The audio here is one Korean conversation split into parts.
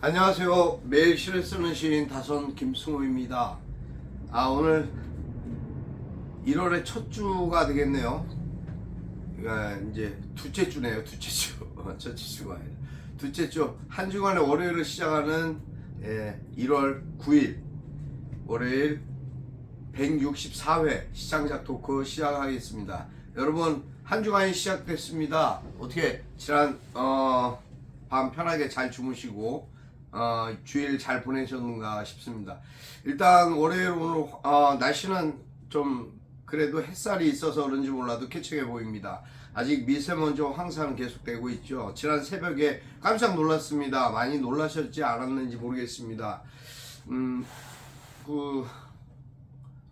안녕하세요. 매일 시를 쓰는 시인 다선 김승호입니다. 오늘 1월의 첫 주가 되겠네요. 그러니까 이제 둘째 주네요. 둘째 주. 첫째 주가 아니라 둘째 주. 한 주간의 월요일을 시작하는 1월 9일 월요일 164회 시장작 토크 시작하겠습니다. 여러분, 한 주간이 시작됐습니다. 어떻게 지난 밤 편하게 잘 주무시고 주일 잘 보내셨는가 싶습니다. 일단 월요일 오늘 날씨는 좀 그래도 햇살이 있어서 그런지 몰라도 쾌청해 보입니다. 아직 미세먼지 황사는 계속되고 있죠. 지난 새벽에 깜짝 놀랐습니다. 많이 놀라셨지 않았는지 모르겠습니다. 그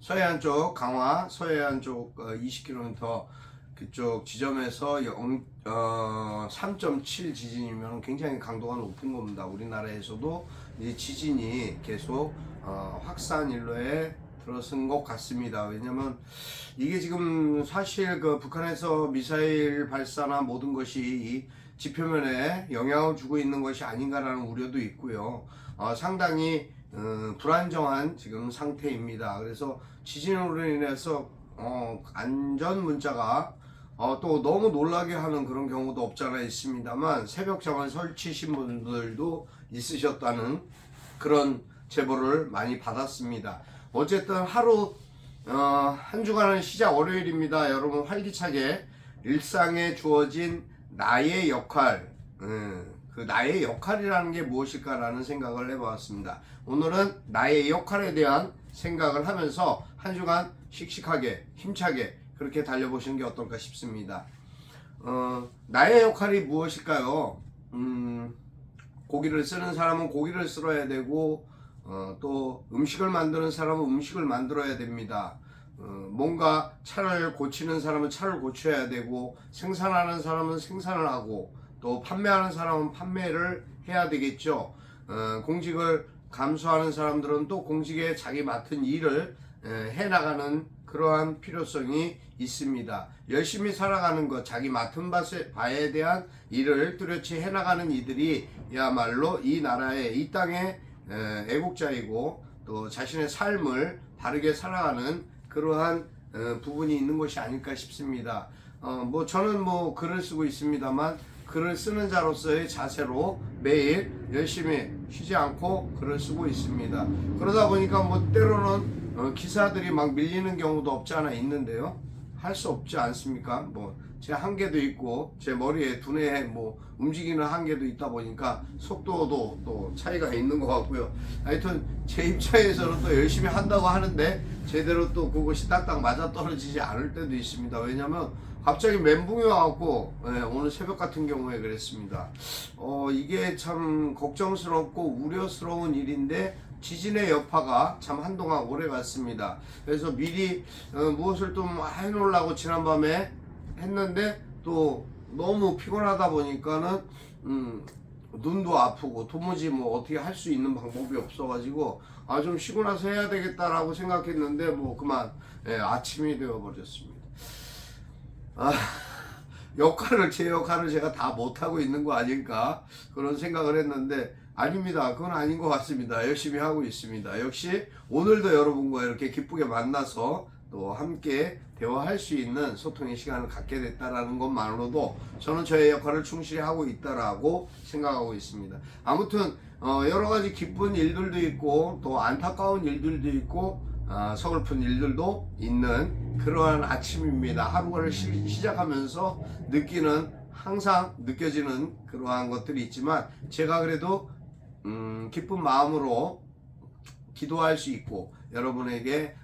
서해안 쪽 강화 서해안 쪽 20km 그쪽 지점에서 3.7 지진이면 굉장히 강도가 높은 겁니다. 우리나라에서도 이 지진이 계속 확산 일로에 들어선 것 같습니다. 왜냐면 이게 지금 사실 그 북한에서 미사일 발사나 모든 것이 이 지표면에 영향을 주고 있는 것이 아닌가라는 우려도 있고요. 상당히 불안정한 지금 상태입니다. 그래서 지진으로 인해서 안전 문자가 또 너무 놀라게 하는 그런 경우도 없잖아 있습니다만 새벽 잠을 설치신 분들도 있으셨다는 그런 제보를 많이 받았습니다. 어쨌든 하루 한 주간은 시작 월요일입니다. 여러분 활기차게 일상에 주어진 나의 역할, 그 나의 역할이라는 게 무엇일까라는 생각을 해보았습니다. 오늘은 나의 역할에 대한 생각을 하면서 한 주간 씩씩하게 힘차게 그렇게 달려보시는 게 어떨까 싶습니다. 나의 역할이 무엇일까요? 고기를 쓰는 사람은 고기를 쓸어야 되고 또 음식을 만드는 사람은 음식을 만들어야 됩니다. 뭔가 차를 고치는 사람은 차를 고쳐야 되고 생산하는 사람은 생산을 하고 또 판매하는 사람은 판매를 해야 되겠죠. 공직을 감수하는 사람들은 또 공직에 자기 맡은 일을 해나가는 그러한 필요성이 있습니다. 열심히 살아가는 것, 자기 맡은 바에 대한 일을 뚜렷이 해나가는 이들이 야말로 이 나라의 이 땅의 애국자이고 또 자신의 삶을 바르게 살아가는 그러한 부분이 있는 것이 아닐까 싶습니다. 저는 글을 쓰고 있습니다만 글을 쓰는 자로서의 자세로 매일 열심히 쉬지 않고 글을 쓰고 있습니다. 그러다 보니까 때로는 기사들이 막 밀리는 경우도 없지 않아 있는데요. 할 수 없지 않습니까? 제 한계도 있고 제 머리에 두뇌에 움직이는 한계도 있다 보니까 속도도 또 차이가 있는 것 같고요. 하여튼 제 입장에서는 또 열심히 한다고 하는데 제대로 또 그것이 딱딱 맞아 떨어지지 않을 때도 있습니다. 왜냐면 갑자기 멘붕이 와갖고 오늘 새벽 같은 경우에 그랬습니다. 이게 참 걱정스럽고 우려스러운 일인데 지진의 여파가 참 한동안 오래 갔습니다. 그래서 미리 무엇을 좀 해놓으려고 지난밤에 했는데 또 너무 피곤하다 보니까는 눈도 아프고 도무지 어떻게 할 수 있는 방법이 없어가지고 좀 쉬고 나서 해야 되겠다라고 생각했는데 그만 아침이 되어버렸습니다. 제 역할을 제가 다 못하고 있는 거 아닐까 그런 생각을 했는데 아닙니다. 그건 아닌 것 같습니다. 열심히 하고 있습니다. 역시 오늘도 여러분과 이렇게 기쁘게 만나서 또 함께 대화할 수 있는 소통의 시간을 갖게 됐다라는 것만으로도 저는 저의 역할을 충실히 하고 있다라고 생각하고 있습니다. 아무튼 여러 가지 기쁜 일들도 있고 또 안타까운 일들도 있고 서글픈 일들도 있는 그러한 아침입니다. 하루를 시작하면서 항상 느껴지는 그러한 것들이 있지만 제가 그래도 기쁜 마음으로 기도할 수 있고 여러분에게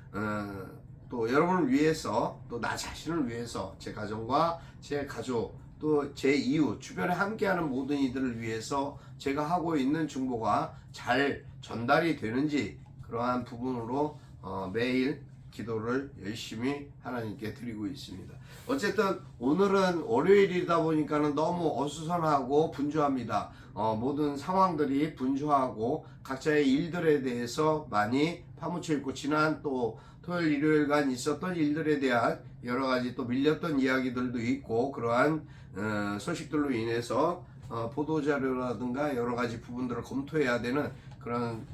또 여러분을 위해서 또 나 자신을 위해서 제 가정과 제 가족 또 제 이웃 주변에 함께하는 모든 이들을 위해서 제가 하고 있는 중보가 잘 전달이 되는지 그러한 부분으로 매일 기도를 열심히 하나님께 드리고 있습니다. 어쨌든 오늘은 월요일이다 보니까는 너무 어수선하고 분주합니다. 모든 상황들이 분주하고 각자의 일들에 대해서 많이 파묻혀 있고 지난 또 토요일 일요일간 있었던 일들에 대한 여러 가지 또 밀렸던 이야기들도 있고 그러한 소식들로 인해서 보도자료라든가 여러 가지 부분들을 검토해야 되는 그런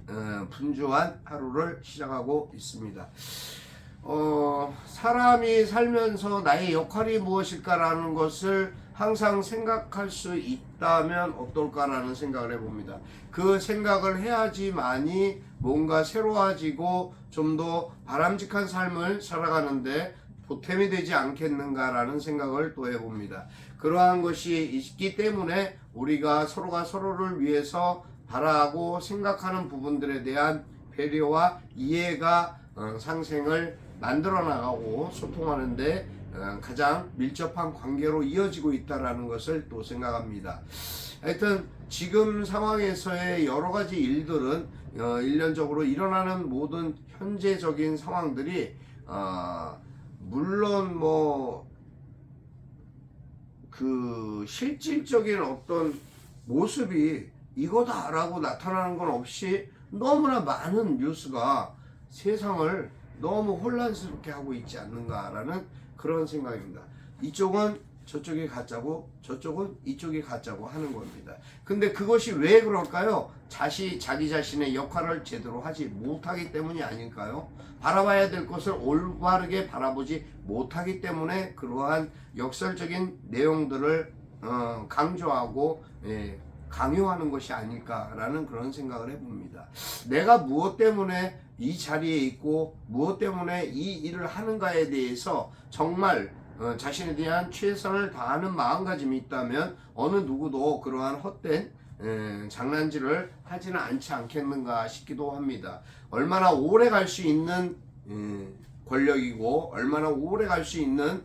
분주한 하루를 시작하고 있습니다. 사람이 살면서 나의 역할이 무엇일까라는 것을 항상 생각할 수 있다면 어떨까라는 생각을 해봅니다. 그 생각을 해야지만이 뭔가 새로워지고 좀 더 바람직한 삶을 살아가는데 보탬이 되지 않겠는가라는 생각을 또 해봅니다. 그러한 것이 있기 때문에 우리가 서로가 서로를 위해서 바라고 생각하는 부분들에 대한 배려와 이해가 상생을 만들어 나가고 소통하는데 가장 밀접한 관계로 이어지고 있다는 것을 또 생각합니다. 하여튼 지금 상황에서의 여러 가지 일들은 일련적으로 일어나는 모든 현재적인 상황들이 물론 뭐 그 실질적인 어떤 모습이 이거다라고 나타나는 건 없이 너무나 많은 뉴스가 세상을 너무 혼란스럽게 하고 있지 않는가라는 그런 생각입니다. 이쪽은 저쪽이 가짜고 저쪽은 이쪽이 가짜고 하는 겁니다. 근데 그것이 왜 그럴까요? 자기 자신의 역할을 제대로 하지 못하기 때문이 아닐까요? 바라봐야 될 것을 올바르게 바라보지 못하기 때문에 그러한 역설적인 내용들을 강조하고 강요하는 것이 아닐까라는 그런 생각을 해봅니다. 내가 무엇 때문에 이 자리에 있고 무엇 때문에 이 일을 하는가에 대해서 정말 자신에 대한 최선을 다하는 마음가짐이 있다면 어느 누구도 그러한 헛된 장난질을 하지는 않지 않겠는가 싶기도 합니다. 얼마나 오래 갈 수 있는 권력이고 얼마나 오래 갈 수 있는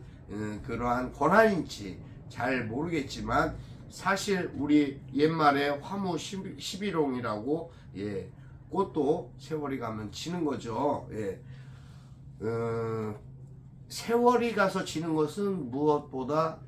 그러한 권한인지 잘 모르겠지만 사실 우리 옛말에 화무 11홍이라고 꽃도 세월이 가면 지는 거죠. 세월이 가서 지는 것은 무엇보다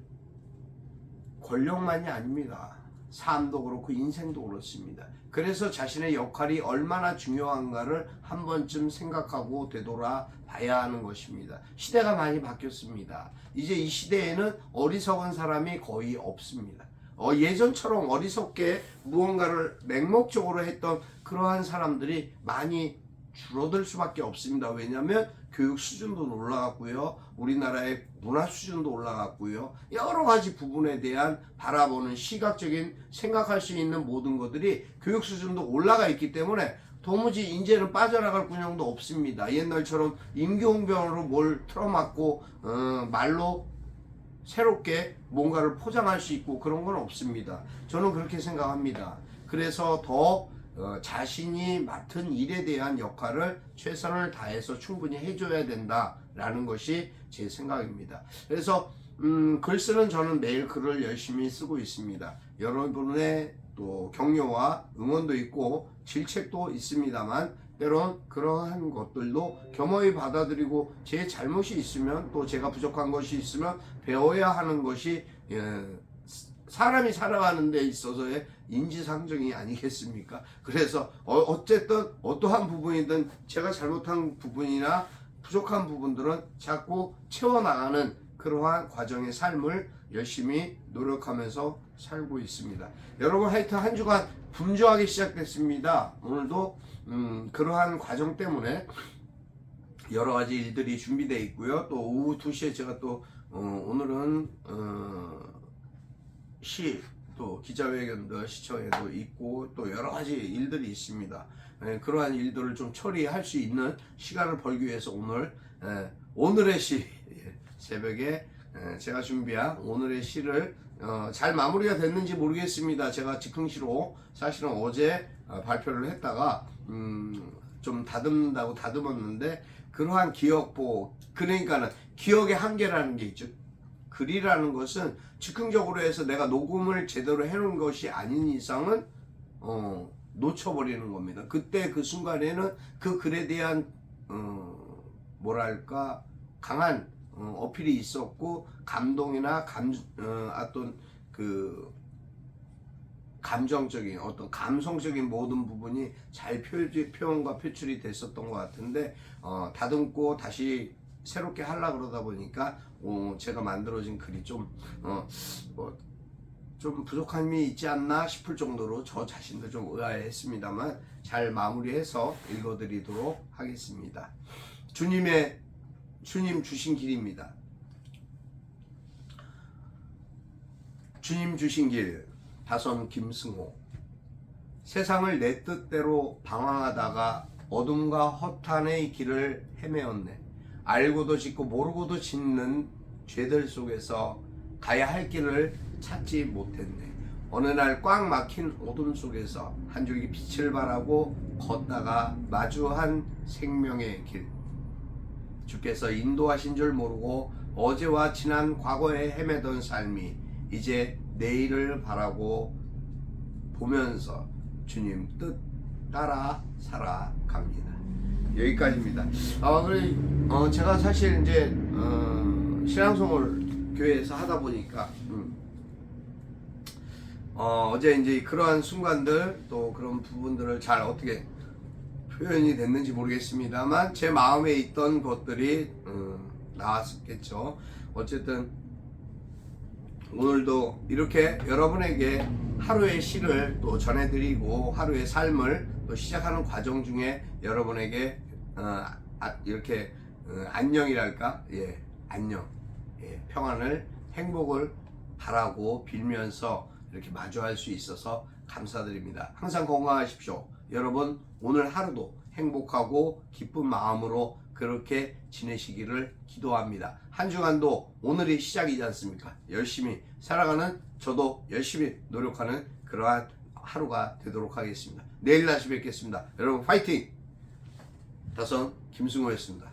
권력만이 아닙니다. 삶도 그렇고 인생도 그렇습니다. 그래서 자신의 역할이 얼마나 중요한가를 한 번쯤 생각하고 되돌아봐야 하는 것입니다. 시대가 많이 바뀌었습니다. 이제 이 시대에는 어리석은 사람이 거의 없습니다. 예전처럼 어리석게 무언가를 맹목적으로 했던 그러한 사람들이 많이 줄어들 수밖에 없습니다. 왜냐하면 교육 수준도 올라갔고요. 우리나라의 문화 수준도 올라갔고요. 여러 가지 부분에 대한 바라보는 시각적인 생각할 수 있는 모든 것들이 교육 수준도 올라가 있기 때문에 도무지 이제는 빠져나갈 군형도 없습니다. 옛날처럼 임기응변으로 뭘 틀어막고 말로 새롭게 뭔가를 포장할 수 있고 그런 건 없습니다. 저는 그렇게 생각합니다. 그래서 더 자신이 맡은 일에 대한 역할을 최선을 다해서 충분히 해줘야 된다라는 것이 제 생각입니다. 그래서 글 쓰는 저는 매일 글을 열심히 쓰고 있습니다. 여러분의 또 격려와 응원도 있고 질책도 있습니다만 때론 그러한 것들도 겸허히 받아들이고 제 잘못이 있으면 또 제가 부족한 것이 있으면 배워야 하는 것이 사람이 살아가는 데 있어서의 인지상정이 아니겠습니까? 그래서 어쨌든 어떠한 부분이든 제가 잘못한 부분이나 부족한 부분들은 자꾸 채워나가는 그러한 과정의 삶을 열심히 노력하면서 살고 있습니다. 여러분 하여튼 한 주간 분주하게 시작됐습니다. 오늘도 그러한 과정 때문에 여러 가지 일들이 준비되어 있고요. 또 오후 2시에 제가 또 오늘은 또 기자회견도 시청에도 있고 또 여러 가지 일들이 있습니다. 그러한 일들을 좀 처리할 수 있는 시간을 벌기 위해서 오늘의 시 새벽에 제가 준비한 오늘의 시를 잘 마무리가 됐는지 모르겠습니다. 제가 즉흥시로 사실은 어제 발표를 했다가 좀 다듬는다고 다듬었는데 그러한 기억보 그러니까는 기억의 한계라는 게 있죠. 글이라는 것은 즉흥적으로 해서 내가 녹음을 제대로 해놓은 것이 아닌 이상은 놓쳐버리는 겁니다. 그때 그 순간에는 그 글에 대한 뭐랄까 강한 어필이 있었고 감동이나 어떤 그 감정적인 어떤 감성적인 모든 부분이 잘 표현과 표출이 됐었던 것 같은데 다듬고 다시 새롭게 하려고 그러다 보니까 제가 만들어진 글이 좀 좀 부족함이 있지 않나 싶을 정도로 저 자신도 좀 의아했습니다만 잘 마무리해서 읽어드리도록 하겠습니다. 주님 주신 길입니다. 주님 주신 길, 다선 김승호. 세상을 내 뜻대로 방황하다가 어둠과 허탄의 길을 헤매었네. 알고도 짓고 모르고도 짓는 죄들 속에서 가야 할 길을 찾지 못했네. 어느 날 꽉 막힌 어둠 속에서 한 줄기 빛을 바라고 걷다가 마주한 생명의 길. 주께서 인도하신 줄 모르고 어제와 지난 과거에 헤매던 삶이 이제 내일을 바라고 보면서 주님 뜻 따라 살아갑니다. 여기까지입니다. 제가 사실 이제 신앙송을 교회에서 하다 보니까 어제 이제 그러한 순간들 또 그런 부분들을 잘 어떻게 표현이 됐는지 모르겠습니다만 제 마음에 있던 것들이 나왔겠죠. 어쨌든 오늘도 이렇게 여러분에게 하루의 시를 또 전해드리고 하루의 삶을 또 시작하는 과정 중에 여러분에게 이렇게 안녕이랄까, 안녕, 평안을 행복을 바라고 빌면서 이렇게 마주할 수 있어서 감사드립니다. 항상 건강하십시오. 여러분 오늘 하루도 행복하고 기쁜 마음으로 그렇게 지내시기를 기도합니다. 한 주간도 오늘이 시작이지 않습니까? 열심히 살아가는 저도 열심히 노력하는 그러한 하루가 되도록 하겠습니다. 내일 다시 뵙겠습니다. 여러분 파이팅! 다선 김승호였습니다.